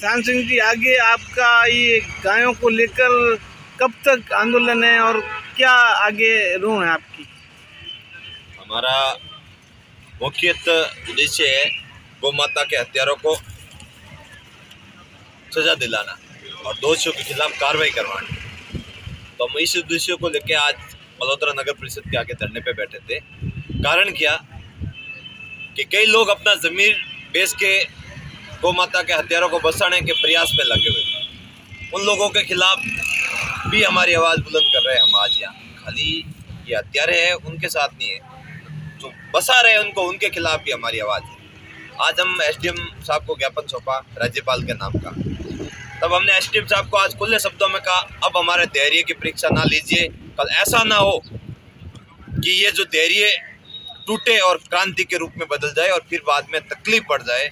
चांद सिंह जी, आगे आपका ये गायों को लेकर कब तक आंदोलन है और क्या आगे रूह है आपकी? हमारा मुख्य उद्देश्य है गौ माता के हत्यारों को सजा दिलाना और दोषियों के खिलाफ कार्रवाई करवानी। तो हम इस उद्देश्य को लेकर आज बलोत्रा नगर परिषद के आगे धरने पे बैठे थे। कारण क्या कि कई लोग अपना जमीर बेच के गौ माता के हत्यारों को बचाने के प्रयास में लगे हुए, उन लोगों के खिलाफ भी हमारी आवाज़ बुलंद कर रहे हैं। हम आज यहाँ खाली ये हत्यारे हैं उनके साथ नहीं है, जो बसा रहे हैं उनको, उनके खिलाफ भी हमारी आवाज़ है। आज हम एसडीएम साहब को ज्ञापन सौंपा राज्यपाल के नाम का। तब हमने एसडीएम साहब को आज खुले शब्दों में कहा, अब हमारे धैर्य की परीक्षा ना लीजिए, कल ऐसा ना हो कि ये जो धैर्य टूटे और क्रांति के रूप में बदल जाए और फिर बाद में तकलीफ पड़ जाए।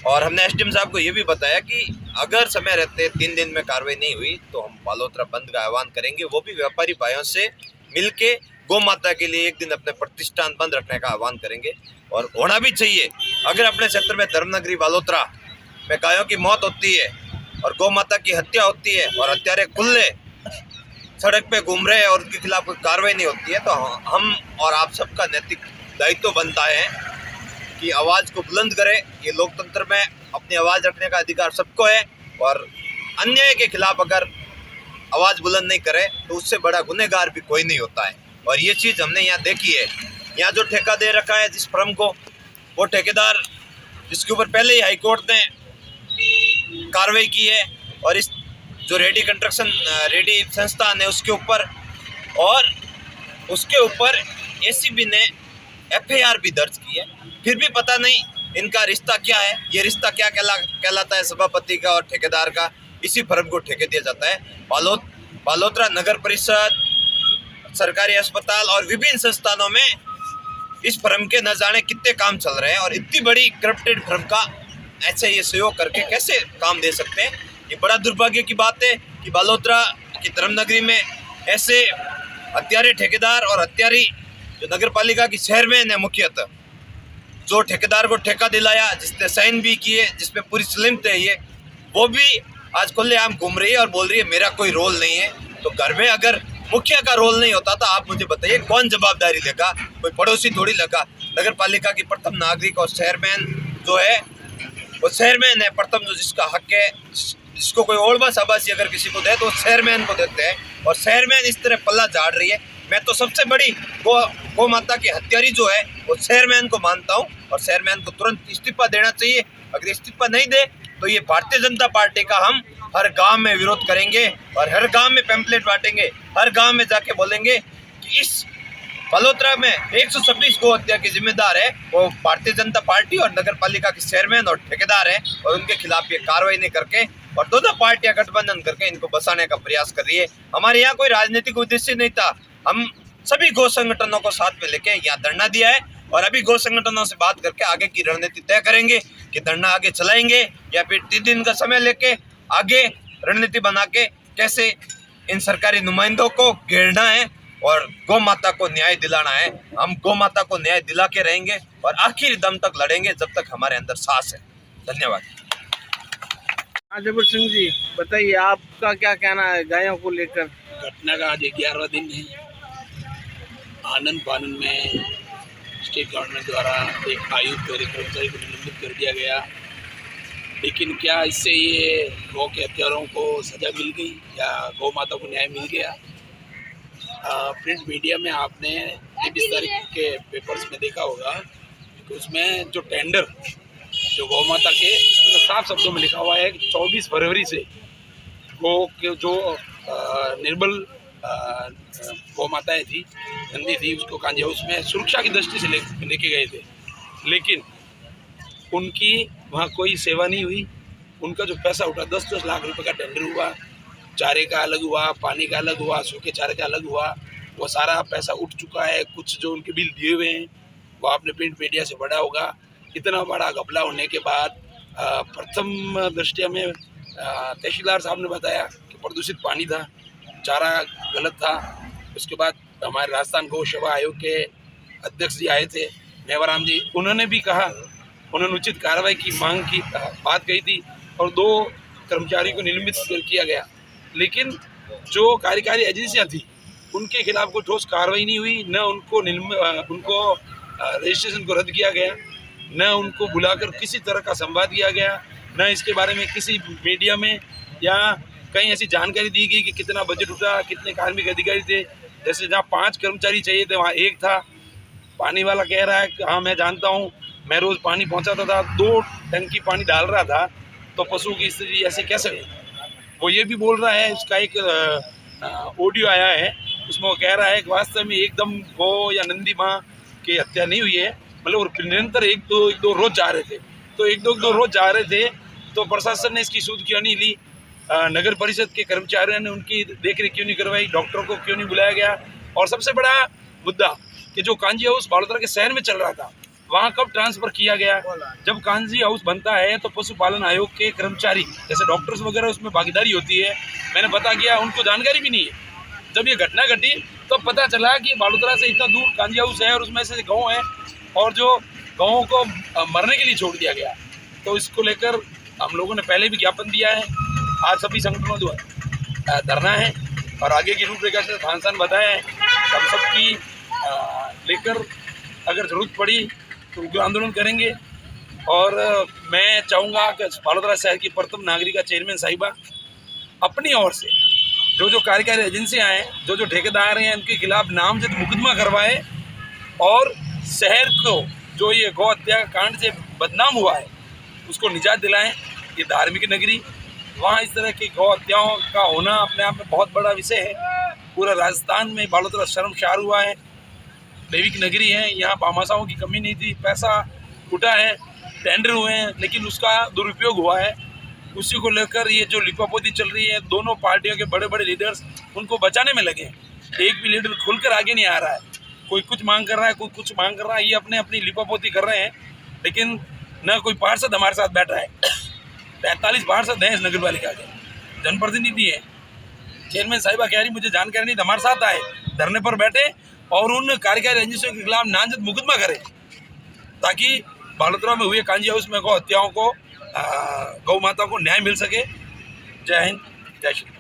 और हमने एसडीएम साहब को ये भी बताया कि अगर समय रहते 3 दिन में कार्रवाई नहीं हुई तो हम बालोतरा बंद का आह्वान करेंगे, वो भी व्यापारी भाइयों से मिलके गौ माता के लिए एक दिन अपने प्रतिष्ठान बंद रखने का आह्वान करेंगे। और होना भी चाहिए। अगर अपने क्षेत्र में धर्मनगरी बालोतरा में गायों की मौत होती है और गौ माता की हत्या होती है और हत्यारे खुले सड़क पे घूम रहे हैं और उनके खिलाफ कोई कार्रवाई नहीं होती है, तो हम और आप सबका नैतिक दायित्व बनता है कि आवाज़ को बुलंद करें। ये लोकतंत्र में अपनी आवाज़ रखने का अधिकार सबको है और अन्याय के खिलाफ अगर आवाज़ बुलंद नहीं करे तो उससे बड़ा गुनहगार भी कोई नहीं होता है। और ये चीज़ हमने यहाँ देखी है। यहाँ जो ठेका दे रखा है जिस फर्म को, वो ठेकेदार जिसके ऊपर पहले ही हाईकोर्ट ने कार्रवाई की है, और इस जो रेडी कंस्ट्रक्शन रेडी संस्थान है उसके ऊपर, और उसके ऊपर एसीबी ने एफआईआर भी दर्ज की है। फिर भी पता नहीं इनका रिश्ता क्या है। ये रिश्ता क्या कहलाता है सभापति का और ठेकेदार का, इसी फर्म को ठेके दिया जाता है। बालोतरा नगर परिषद, सरकारी अस्पताल और विभिन्न संस्थानों में इस फर्म के न जाने कितने काम चल रहे हैं, और इतनी बड़ी करप्टेड फर्म का ऐसे ये सहयोग करके कैसे काम दे सकते हैं। ये बड़ा दुर्भाग्य की बात है कि बालोतरा की धर्मनगरी में ऐसे हत्यारे ठेकेदार और हत्यारी जो नगर पालिका की चेयरमैन है मुख्यतः, जो ठेकेदार को ठेका दिलाया, जिसने साइन भी किए, जिसमें पूरी स्लिम्थ है, ये वो भी आज खुलेआम घूम रही है और बोल रही है मेरा कोई रोल नहीं है। तो घर में अगर मुखिया का रोल नहीं होता तो आप मुझे बताइए कौन जवाबदारी लेगा? कोई पड़ोसी थोड़ी लगा। नगर पालिका की प्रथम नागरिक और चेयरमैन जो है वो चेयरमैन है प्रथम, जो जिसका हक है, जिसको कोई ओढ़बा शाबाशी अगर किसी को दे तो चेयरमैन को देते हैं, और चेयरमैन इस तरह पल्ला झाड़ रही है। मैं तो सबसे बड़ी गौ माता की हत्यारी जो है वो चेयरमैन को मानता हूँ, और चेयरमैन को तुरंत इस्तीफा देना चाहिए। अगर इस्तीफा नहीं दे तो ये भारतीय जनता पार्टी का हम हर गांव में विरोध करेंगे और हर गांव में पैम्पलेट बांटेंगे, हर गांव में जाके बोलेंगे कि इस बालोतरा में 126 गौ हत्या के जिम्मेदार है वो भारतीय जनता पार्टी और नगर पालिका के चेयरमैन और ठेकेदार है, और उनके खिलाफ ये कार्रवाई नहीं करके और दोनों पार्टियां गठबंधन करके इनको बचाने का प्रयास कर रही है। हमारे यहाँ कोई राजनीतिक उद्देश्य नहीं था। हम सभी गौ संगठनों को साथ में लेके यहाँ धरना दिया है, और अभी गौ संगठनों से बात करके आगे की रणनीति तय करेंगे कि धरना आगे चलाएंगे या फिर 3 दिन का समय लेके आगे रणनीति बना के कैसे इन सरकारी नुमाइंदों को घेरना है और गौ माता को न्याय दिलाना है। हम गौ माता को न्याय दिला के रहेंगे और आखिरी दम तक लड़ेंगे जब तक हमारे अंदर सांस है। धन्यवाद। जबर सिंह जी, बताइए आपका क्या कहना है गायों को लेकर? घटना का आज 11वां दिन है। आनंद फानंद में स्टेट गवर्नमेंट द्वारा एक आयुक्त और एक कर्मचारी को निलंबित कर दिया गया, लेकिन क्या इससे ये गौ के हत्यारों को सजा मिल गई या गौ माता को न्याय मिल गया? प्रिंट मीडिया में आपने 23 तारीख के पेपर्स में देखा होगा कि उसमें जो टेंडर जो गौ माता के साफ शब्दों में लिखा हुआ है कि 24 फरवरी से गौ के जो निर्बल गौ माताएँ थी, गंदी थी, उसको कांजे उसमें सुरक्षा की दृष्टि से लेके गए थे, लेकिन उनकी वहाँ कोई सेवा नहीं हुई। उनका जो पैसा उठा 10-10 लाख रुपए का टेंडर हुआ, चारे का अलग हुआ, पानी का अलग हुआ, सूखे चारे का अलग हुआ, वो सारा पैसा उठ चुका है। कुछ जो उनके बिल दिए हुए हैं वो आपने प्रिंट मीडिया से पढ़ा होगा। इतना बड़ा घपला होने के बाद प्रथम दृष्टया में तहसीलदार साहब ने बताया कि प्रदूषित पानी था, चारा गलत था। उसके बाद हमारे राजस्थान गौ सेवा आयोग के अध्यक्ष जी आए थे, मेवाराम जी, उन्होंने भी कहा, उन्होंने उचित कार्रवाई की मांग की बात कही थी, और 2 कर्मचारी को निलंबित किया गया। लेकिन जो कार्यकारी एजेंसियां थी उनके खिलाफ कोई ठोस कार्रवाई नहीं हुई, न उनको रजिस्ट्रेशन को रद्द किया गया, न उनको बुलाकर किसी तरह का संवाद किया गया, न इसके बारे में किसी मीडिया में या कहीं ऐसी जानकारी दी गई कि कितना बजट उठा, कितने कार्मिक अधिकारी थे। जैसे जहाँ 5 कर्मचारी चाहिए थे वहाँ 1 था। पानी वाला कह रहा है कि हाँ मैं जानता हूँ, मैं रोज़ पानी पहुँचाता था, 2 टंकी पानी डाल रहा था, तो पशु की स्थिति ऐसे कैसे हुई। वो ये भी बोल रहा है, उसका एक ऑडियो आया है, उसमें वो कह रहा है कि वास्तव में एकदम गौ या नंदी माँ की हत्या नहीं हुई है, मतलब निरंतर एक दो रोज जा रहे थे, तो एक दो रोज जा रहे थे, तो प्रशासन ने इसकी सूद क्यों नहीं ली, नगर परिषद के कर्मचारियों ने उनकी देखरेख क्यों नहीं करवाई, डॉक्टर को क्यों नहीं बुलाया गया। और सबसे बड़ा मुद्दा कि जो कांजी हाउस बालोतरा के शहर में चल रहा था वहाँ कब ट्रांसफ़र किया गया। जब कांजी हाउस बनता है तो पशुपालन आयोग के कर्मचारी जैसे डॉक्टर्स वगैरह उसमें भागीदारी होती है, मैंने पता किया उनको जानकारी भी नहीं है। जब ये घटना घटी तो पता चला कि बालोतरा से इतना दूर कांजी हाउस है और उसमें से गाँव है और जो गाँवों को मरने के लिए छोड़ दिया गया। तो इसको लेकर हम लोगों ने पहले भी ज्ञापन दिया है, आज सभी संगठनों द्वारा धरना है और आगे की रूपरेखा से थान बताया है। हम सबकी लेकर अगर ज़रूरत पड़ी तो उग्र आंदोलन करेंगे। और मैं चाहूँगा कि बालोतरा शहर की प्रथम नागरिका चेयरमैन साहिबा अपनी ओर से जो कार्यकारी एजेंसियाँ हैं, जो ठेकेदार हैं, उनके खिलाफ नामजद मुकदमा करवाए और शहर को जो ये गौ हत्या कांड से बदनाम हुआ है उसको निजात दिलाएं। ये धार्मिक नगरी, वहाँ इस तरह की गौ हत्याओं का होना अपने आप में बहुत बड़ा विषय है। पूरा राजस्थान में बालोतरा शर्मशार हुआ है। दैविक नगरी है, यहाँ भामाशाहों की कमी नहीं थी, पैसा उठा है, टेंडर हुए हैं, लेकिन उसका दुरुपयोग हुआ है। उसी को लेकर ये जो लिपापोती चल रही है, दोनों पार्टियों के बड़े बड़े लीडर्स उनको बचाने में लगे हैं। एक भी लीडर खुलकर आगे नहीं आ रहा है, कोई कुछ मांग कर रहा है, कोई कुछ मांग कर रहा है, ये अपनी लिपापोती कर रहे हैं। लेकिन न कोई पार्षद हमारे साथ बैठा है। 45 पार्षद हैं इस नगर पालिका के, जनप्रतिनिधि हैं। चेयरमैन साहिबा कह रही मुझे जानकारी नहीं, हमारे साथ आए, धरने पर बैठे और उन कार्यकारी एजेंसियों के खिलाफ नामजद मुकदमा करें ताकि बालोतरा में हुए कांजी हाउस में गौ हत्याओं को, गौ माता को न्याय मिल सके। जय हिंद, जय श्री राम।